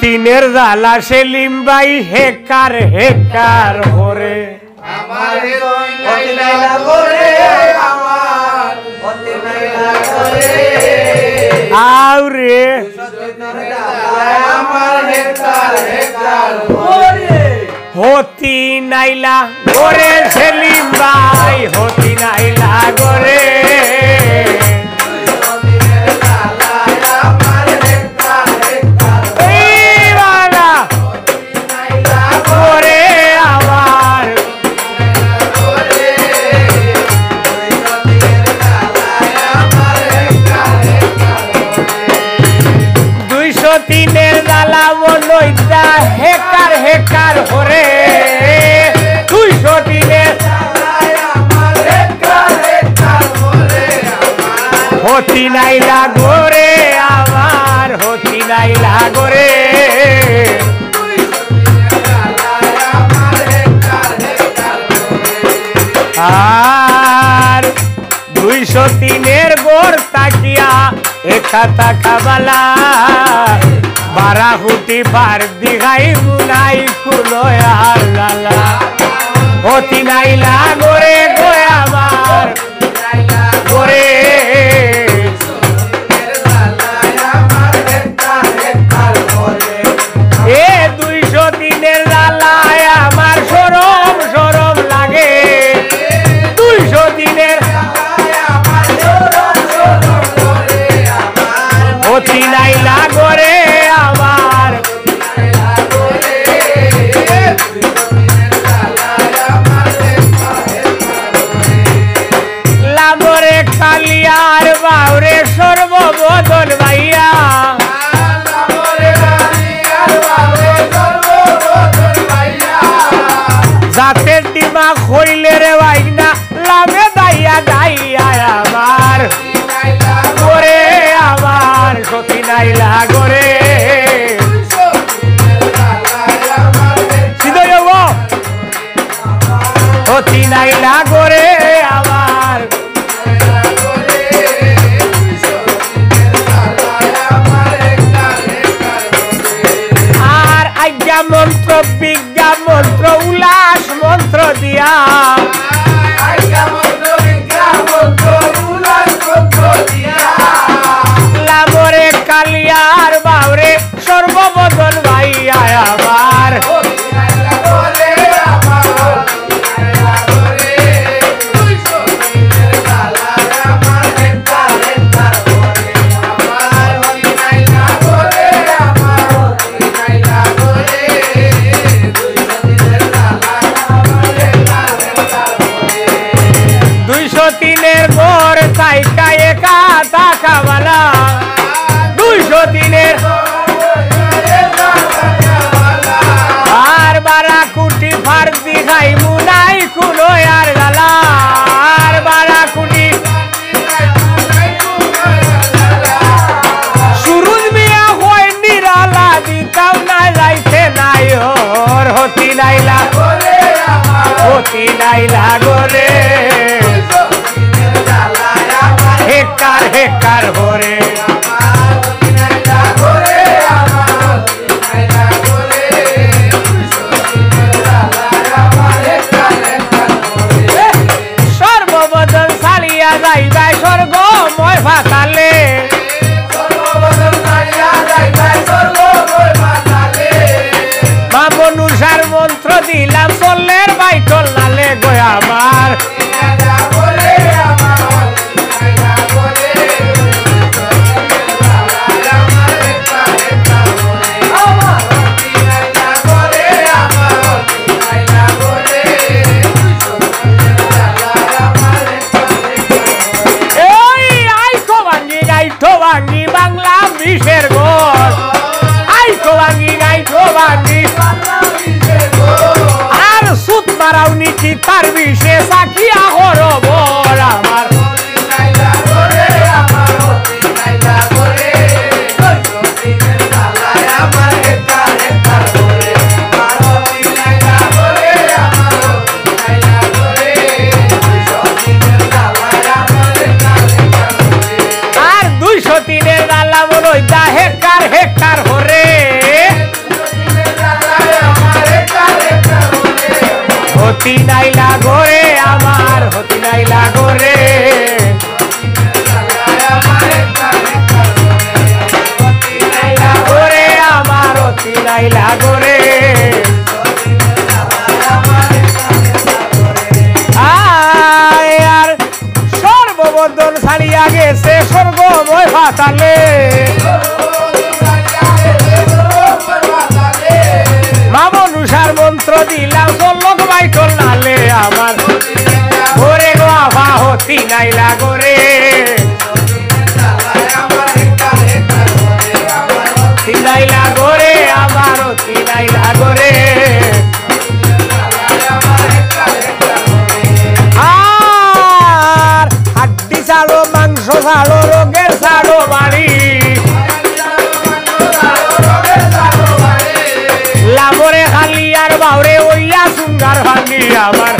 তিনের জ্বালা সেলিম ভাই হেকার হেকার হরে আউরে হতি নাইলা গোরে সেলিম ভাই হতি নাইলা গোরে তিনের জ্বালা বলইতা হেকার হেকার হরে 200 দিনের হতি নাইলা গোরে আমার হতি নাইলা গোরে আর 200 দিনের গোর তাকিয়া একা তাকাবালা বারাহুটি পার দিঘাই মুনাই কুলয়ার লালা হতি নাইলা গোরে গোয়া আমার গোরে এ 200 দিনের জ্বালায় আমার সরম সরম লাগে 200 দিনের হতি নাইলা গোরে আমার লামরে কালিয়ার বাউরে সর্ববদন ভাইয়া জাতের ডিমা হইলে রে ভাইনা লামে দাইয়া দাইয়া আমার গোরে আমার সতী নাইলা গোরে সতী নাইলা গোরে আমার আর আজ্ঞা মন্ত্র বিজ্ঞা মন্ত্র উল্লাস মন্ত্র দিয়া লামরে কালিয়ার বাউরে সর্ববদন ভাইয়া আমার তিনের গোর তাইকা একা তাকাবালা 200 দিনের আর বারা কুটি ফার দিঘাই মুনাই কুলয়ার গালা আর বারা কুটি সুরুজ মিয়া হয় নিরালা দিতাও না যাইতে নাই ওর হতি নাইলা হতি নাইলা গোরে হেকার হেকার হরে সর্ববদন ছাড়িয়া যাইবা স্বর্গময় পাতালে মামনুষার মন্ত্র দিলাম চল্লের বাইটল লালে গয়া আমার ভাঙ্গি বাংলা বিষের ঘর আইকো ভাঙ্গি গাইকো ভাঙ্গি আর সুত মারাও নিচি তার বিষে সাকিয়া হরবর আমার হেকার হেকার হরে বন্ধন ছাড়িয়া গেছে স্বর্গময় পাতালে মা মনুষার মন্ত্র দিলাম চলক বাইটল নালে আমার ওরে গো আভা হতি নাইলা গোরে তিনাইলা গোরে আমার তিনাইলা গোরে আর হাড্ডি ছাড়ো মাংস ছাড়ো রোগের ছাড়ো বাড়ি লাভরে খালি আর বাউরে ওইয়া সুঙ্গার ভাঙি আমার